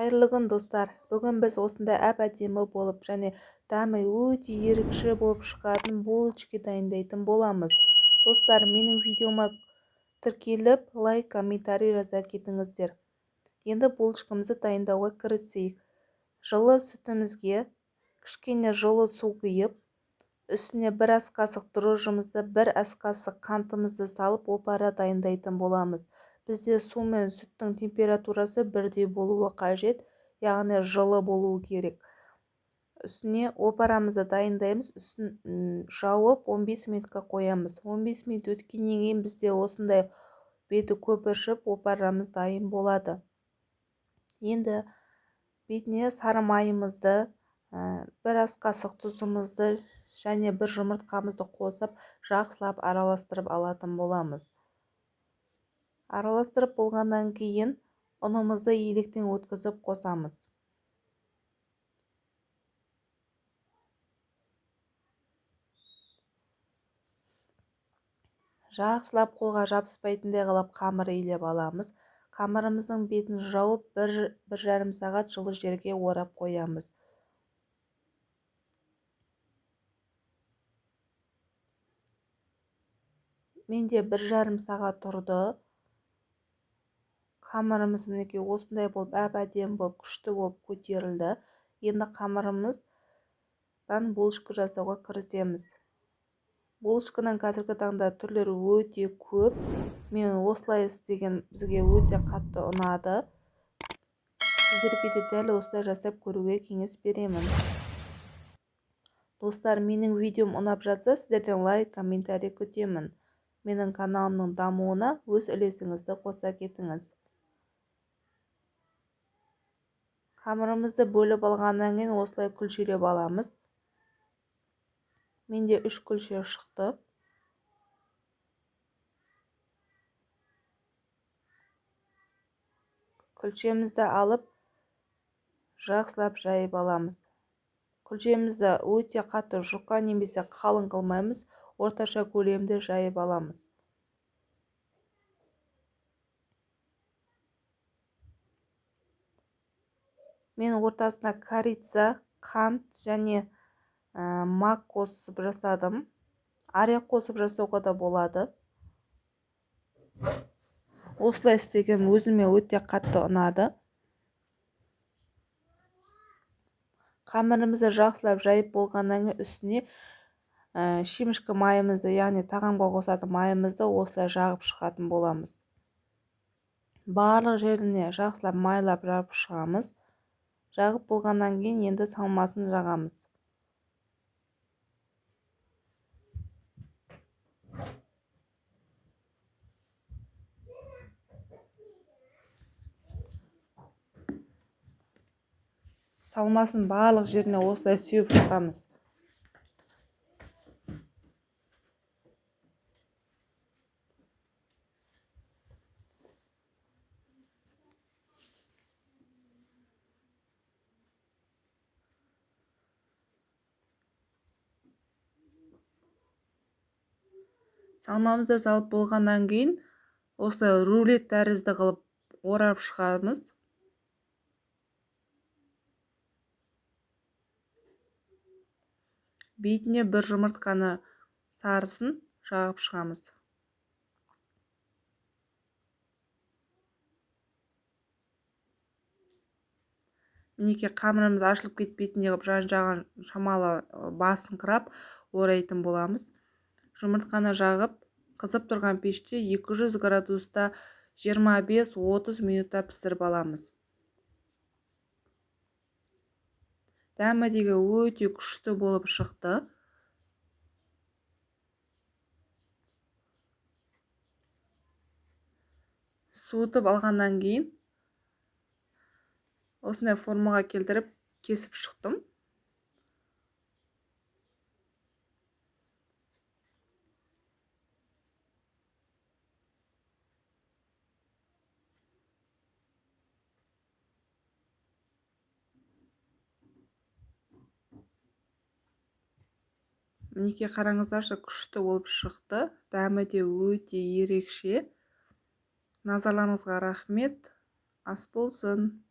Қайырлы күн достар. Бүгін біз осындай әп-әдемі болып және дәмі өте ерекше болып шығатын булочки дайындайтын боламыз. Достар, менің видеома тіркеліп, лайк, комментарий жаза кетіңіздер. Енді булочкамызды дайындауға кірісейік. Жылы сүтімізге кішкене жылы су құйып, үстіне 1 ас қасық дрожжымызды, 1 ас қасық қантымызды салып опара дайындайтын боламыз. Бізде су мен сүттің температурасы бірдей болуы қажет, яғни жылы болуы керек. Үстіне опарамызды дайындаймыз, үстін жауып 15 минутқа қоямыз. 15 минут өткеннен кейін бізде осындай беті көпіршіп опарамыз дайын болады. Енді бетіне сары майымызды, 1 ас қасық тұзымызды және 1 жұмыртқамызды қосып, жақсылап араластырып алатын боламыз. Араластырып болғаннан кейін ұнымызды електен өткізіп қосамыз. Жақсылап қолға жабыспайтындай қылып қамыр илеп аламыз. Қамырымыздың бетін жауып 1-1,5 сағат жылы жерге орап қоямыз. Менде 1,5 сағат тұрды. Қамырымыз мінекей осындай болып, әп-әдемі болып, күшті болып көтерілді. Енді қамырымыздан булочка жасауға кірісеміз. Булочканың қазіргі таңда түрлері өте көп. Мен осылай істеген бізге өте қатты ұнады. Сіздерге де дәл осылай жасап көруге кеңес беремін. Достар, менің видеом ұнап жатса, сіздерден лайк, комментарий күтемін. Менің каналымның дамуына өз үлесіңізді қоса кетіңіз. Қамырымызды бөліп алғаннан кейін осылай күлшелеп аламыз. Менде 3 күлше шықты. Күлшемізді алып, жақсылап жайып аламыз. Күлшемізді өте қатты жұқа немесе қалың қылмаймыз, орташа көлемде жайып аламыз. Мен ортасына корица, қант және мак қосып жасадым. Орек қосып жасауға да болады. Осылай істеген өзіме өте қатты ұнады. Қамырымызды жақсылап жайып болғаннан кейін үстіне шемішкі майымызды, яғни тағамға қосатын майымызды осылай жағып шығатын боламыз. Барлық жеріне жақсылап майлап жағып шығамыз. Жағып болғаннан кейін енді салмасын жағамыз. Салмасын барлық жеріне осылай сүйіп шығамыз. Салмамызды салып болғаннан кейін осылай рулет тәрізді қылып орап шығамыз. Бетіне 1 жұмыртқаны сарысын жағып шығамыз. Мінекей қамырымыз ашылып кетпейтіндей қылып жан-жағын шамалы басыңқырап орайтын боламыз. Жұмыртқаны жағып, қызып тұрған пеште 200 градуста 25-30 минутта пісіріп аламыз. Дәмі деген өте күшті болып шықты. Суытып алғаннан кейін осындай формаға келтіріп кесіп шықтым. Мінекей қараңыздаршы, күшті болып шықты. Дәмі де өте ерекше. Назарларыңызға рахмет. Ас болсын.